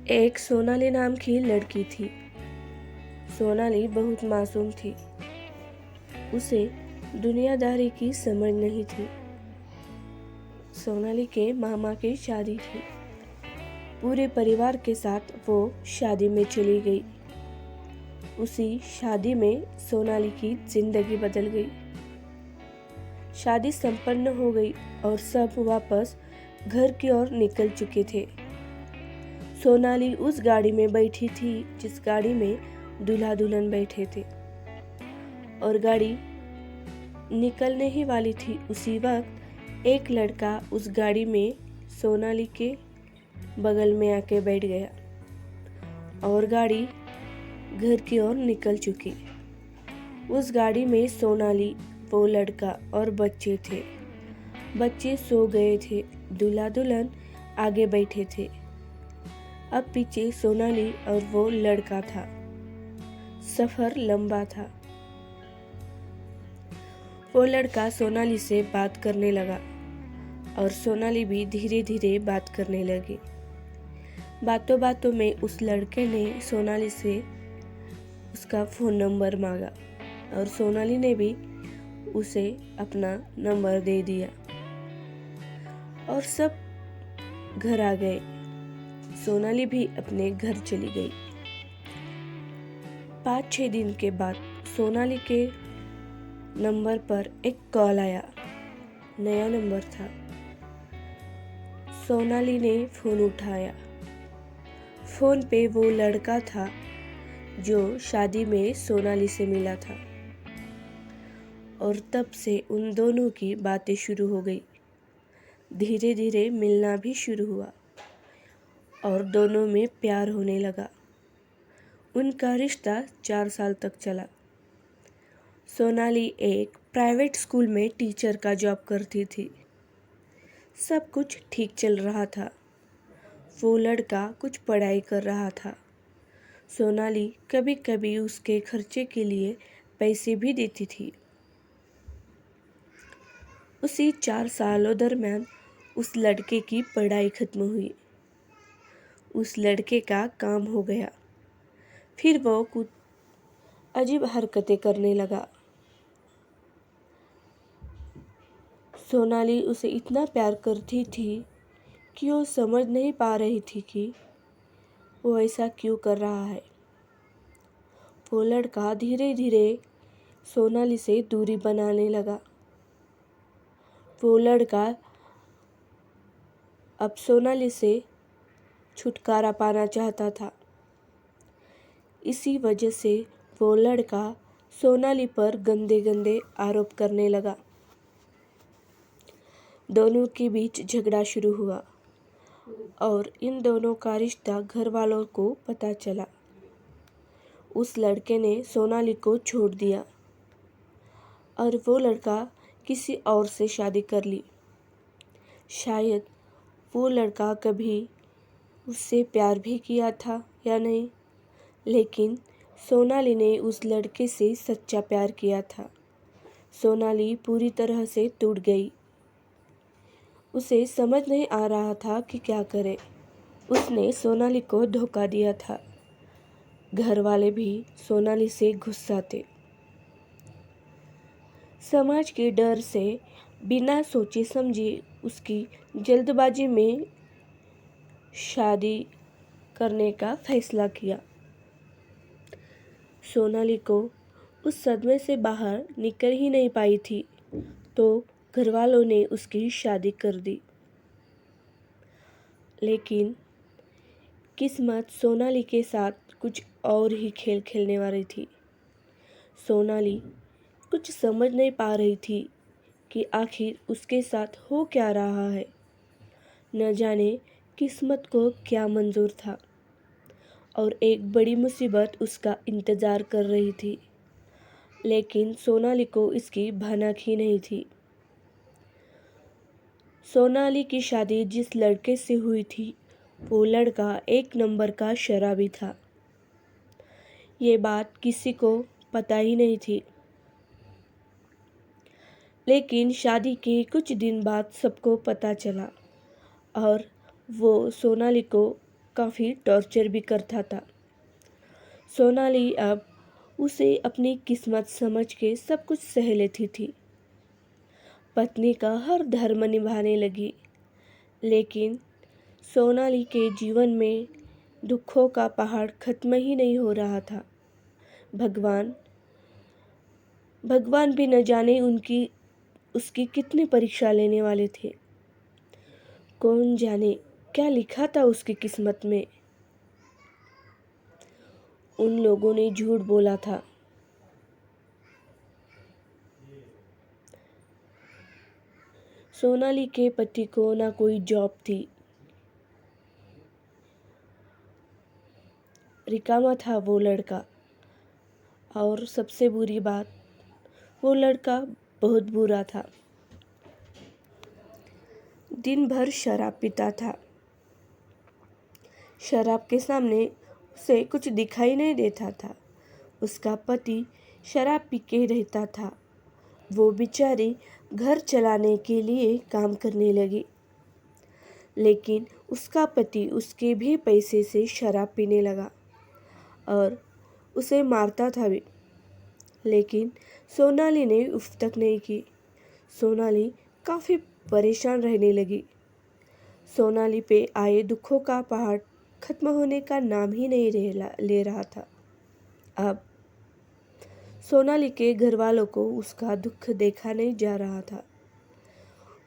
एक सोनाली नाम की लड़की थी। सोनाली बहुत मासूम थी। उसे दुनियादारी की समझ नहीं थी। सोनाली के मामा की शादी थी। पूरे परिवार के साथ वो शादी में चली गई। उसी शादी में सोनाली की जिंदगी बदल गई। शादी संपन्न हो गई और सब वापस घर की ओर निकल चुके थे। सोनाली उस गाड़ी में बैठी थी जिस गाड़ी में दूल्हा दुल्हन बैठे थे और गाड़ी निकलने ही वाली थी। उसी वक्त एक लड़का उस गाड़ी में सोनाली के बगल में आके बैठ गया और गाड़ी घर की ओर निकल चुकी। उस गाड़ी में सोनाली, वो लड़का और बच्चे थे। बच्चे सो गए थे। दूल्हा दुल्हन आगे बैठे थे। अब पीछे सोनाली और वो लड़का था। सफर लंबा था। वो लड़का सोनाली से बात करने लगा और सोनाली भी धीरे धीरे बात करने लगी। बातों बातों में उस लड़के ने सोनाली से उसका फ़ोन नंबर मांगा और सोनाली ने भी उसे अपना नंबर दे दिया और सब घर आ गए। सोनाली भी अपने घर चली गई। 5-6 दिन के बाद सोनाली के नंबर पर एक कॉल आया। नया नंबर था। सोनाली ने फ़ोन उठाया। फ़ोन पे वो लड़का था जो शादी में सोनाली से मिला था और तब से उन दोनों की बातें शुरू हो गई। धीरे धीरे मिलना भी शुरू हुआ और दोनों में प्यार होने लगा। उनका रिश्ता 4 साल तक चला। सोनाली एक प्राइवेट स्कूल में टीचर का जॉब करती थी। सब कुछ ठीक चल रहा था। वो लड़का कुछ पढ़ाई कर रहा था। सोनाली कभी कभी उसके खर्चे के लिए पैसे भी देती थी। उसी 4 सालों दरमियान उस लड़के की पढ़ाई खत्म हुई। उस लड़के का काम हो गया। फिर वो कुछ अजीब हरकतें करने लगा। सोनाली उसे इतना प्यार करती थी कि वो समझ नहीं पा रही थी कि वो ऐसा क्यों कर रहा है। वो लड़का धीरे धीरे सोनाली से दूरी बनाने लगा। वो लड़का अब सोनाली से छुटकारा पाना चाहता था। इसी वजह से वो लड़का सोनाली पर गंदे गंदे आरोप करने लगा। दोनों के बीच झगड़ा शुरू हुआ और इन दोनों का रिश्ता घर वालों को पता चला। उस लड़के ने सोनाली को छोड़ दिया और वो लड़का किसी और से शादी कर ली। शायद वो लड़का कभी उससे प्यार भी किया था या नहीं, लेकिन सोनाली ने उस लड़के से सच्चा प्यार किया था। सोनाली पूरी तरह से टूट गई। उसे समझ नहीं आ रहा था कि क्या करे। उसने सोनाली को धोखा दिया था। घर वाले भी सोनाली से गुस्सा थे। समाज के डर से बिना सोचे समझे उसकी जल्दबाजी में शादी करने का फैसला किया। सोनाली को उस सदमे से बाहर निकल ही नहीं पाई थी तो घर वालों ने उसकी शादी कर दी। लेकिन किस्मत सोनाली के साथ कुछ और ही खेल खेलने वाली थी। सोनाली कुछ समझ नहीं पा रही थी कि आखिर उसके साथ हो क्या रहा है। न जाने किस्मत को क्या मंजूर था और एक बड़ी मुसीबत उसका इंतज़ार कर रही थी, लेकिन सोनाली को इसकी भनक ही नहीं थी। सोनाली की शादी जिस लड़के से हुई थी वो लड़का एक नंबर का शराबी था। ये बात किसी को पता ही नहीं थी, लेकिन शादी के कुछ दिन बाद सबको पता चला और वो सोनाली को काफ़ी टॉर्चर भी करता था। सोनाली अब उसे अपनी किस्मत समझ के सब कुछ सह लेती थी। पत्नी का हर धर्म निभाने लगी, लेकिन सोनाली के जीवन में दुखों का पहाड़ खत्म ही नहीं हो रहा था। भगवान भगवान भी न जाने उसकी कितनी परीक्षा लेने वाले थे। कौन जाने क्या लिखा था उसकी किस्मत में। उन लोगों ने झूठ बोला था। सोनाली के पति को ना कोई जॉब थी, रिकामा था वो लड़का। और सबसे बुरी बात, वो लड़का बहुत बुरा था। दिन भर शराब पीता था। शराब के सामने उसे कुछ दिखाई नहीं देता था। उसका पति शराब पी के रहता था। वो बेचारी घर चलाने के लिए काम करने लगी, लेकिन उसका पति उसके भी पैसे से शराब पीने लगा और उसे मारता था भी। लेकिन सोनाली ने उफ तक नहीं की। सोनाली काफ़ी परेशान रहने लगी। सोनाली पे आए दुखों का पहाड़ खत्म होने का नाम ही नहीं ले रहा था। अब सोनाली के घर वालों को उसका दुख देखा नहीं जा रहा था।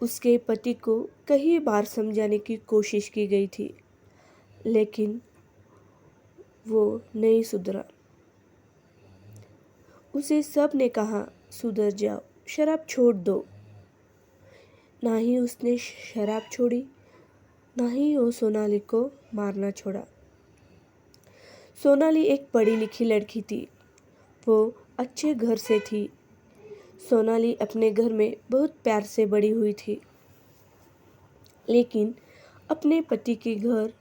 उसके पति को कई बार समझाने की कोशिश की गई थी, लेकिन वो नहीं सुधरा। उसे सब ने कहा, सुधर जाओ, शराब छोड़ दो। ना ही उसने शराब छोड़ी, ना ही वो सोनाली को मारना छोड़ा। सोनाली एक पढ़ी लिखी लड़की थी। वो अच्छे घर से थी। सोनाली अपने घर में बहुत प्यार से बड़ी हुई थी, लेकिन अपने पति के घर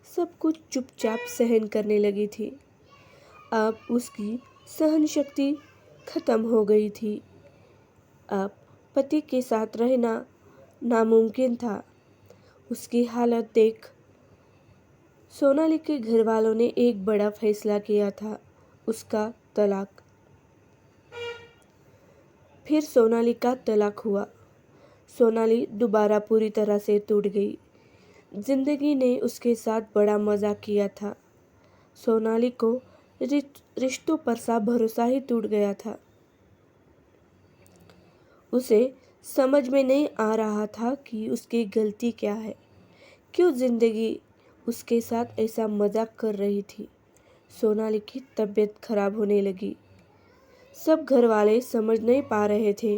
सब कुछ चुपचाप सहन करने लगी थी। अब उसकी सहन शक्ति खत्म हो गई थी। अब पति के साथ रहना नामुमकिन था। उसकी हालत देख सोनाली के घर वालों ने एक बड़ा फैसला किया था, उसका तलाक। फिर सोनाली का तलाक हुआ। सोनाली दोबारा पूरी तरह से टूट गई। जिंदगी ने उसके साथ बड़ा मजाक किया था। सोनाली को रिश्तों पर सा भरोसा ही टूट गया था। उसे समझ में नहीं आ रहा था कि उसकी गलती क्या है, क्यों जिंदगी उसके साथ ऐसा मजाक कर रही थी। सोनाली की तबीयत खराब होने लगी। सब घर वाले समझ नहीं पा रहे थे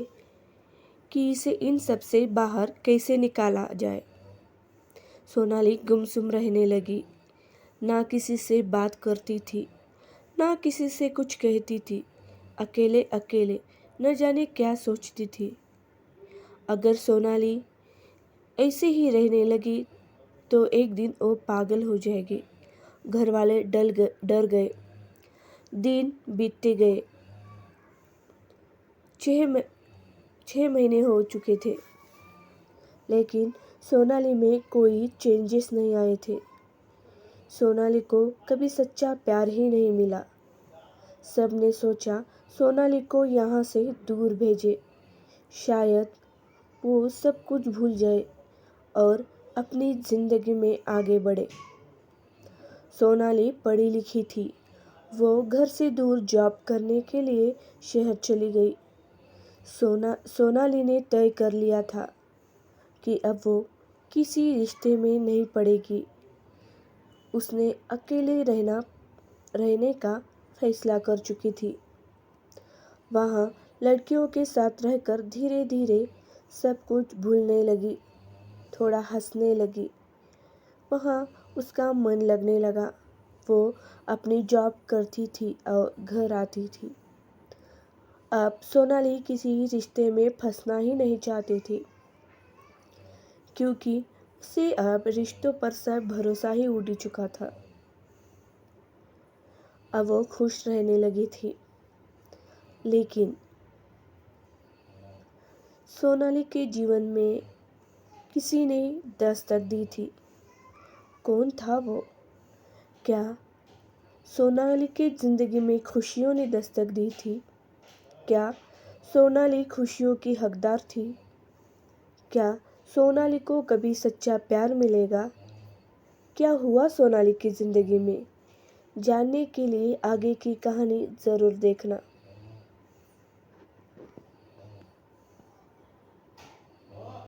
कि इसे इन सब से बाहर कैसे निकाला जाए। सोनाली गुमसुम रहने लगी। ना किसी से बात करती थी, ना किसी से कुछ कहती थी। अकेले अकेले न जाने क्या सोचती थी। अगर सोनाली ऐसे ही रहने लगी तो एक दिन वो पागल हो जाएगी। घर वाले डर गए। दिन बीतते गए। 6 महीने हो चुके थे, लेकिन सोनाली में कोई चेंजेस नहीं आए थे। सोनाली को कभी सच्चा प्यार ही नहीं मिला। सबने सोचा सोनाली को यहाँ से दूर भेजे, शायद वो सब कुछ भूल जाए और अपनी जिंदगी में आगे बढ़े। सोनाली पढ़ी लिखी थी। वो घर से दूर जॉब करने के लिए शहर चली गई। सोनाली ने तय कर लिया था कि अब वो किसी रिश्ते में नहीं पड़ेगी। उसने अकेले रहने का फैसला कर चुकी थी। वहाँ लड़कियों के साथ रहकर धीरे धीरे सब कुछ भूलने लगी, थोड़ा हंसने लगी। वहाँ उसका मन लगने लगा। वो अपनी जॉब करती थी और घर आती थी। अब सोनाली किसी रिश्ते में फंसना ही नहीं चाहती थी, क्योंकि उसे अब रिश्तों पर सब भरोसा ही उड़ चुका था। अब वो खुश रहने लगी थी, लेकिन सोनाली के जीवन में किसी ने दस्तक दी थी। कौन था वो? क्या सोनाली की जिंदगी में खुशियों ने दस्तक दी थी? क्या सोनाली खुशियों की हकदार थी? क्या सोनाली को कभी सच्चा प्यार मिलेगा? क्या हुआ सोनाली की जिंदगी में? जानने के लिए आगे की कहानी ज़रूर देखना।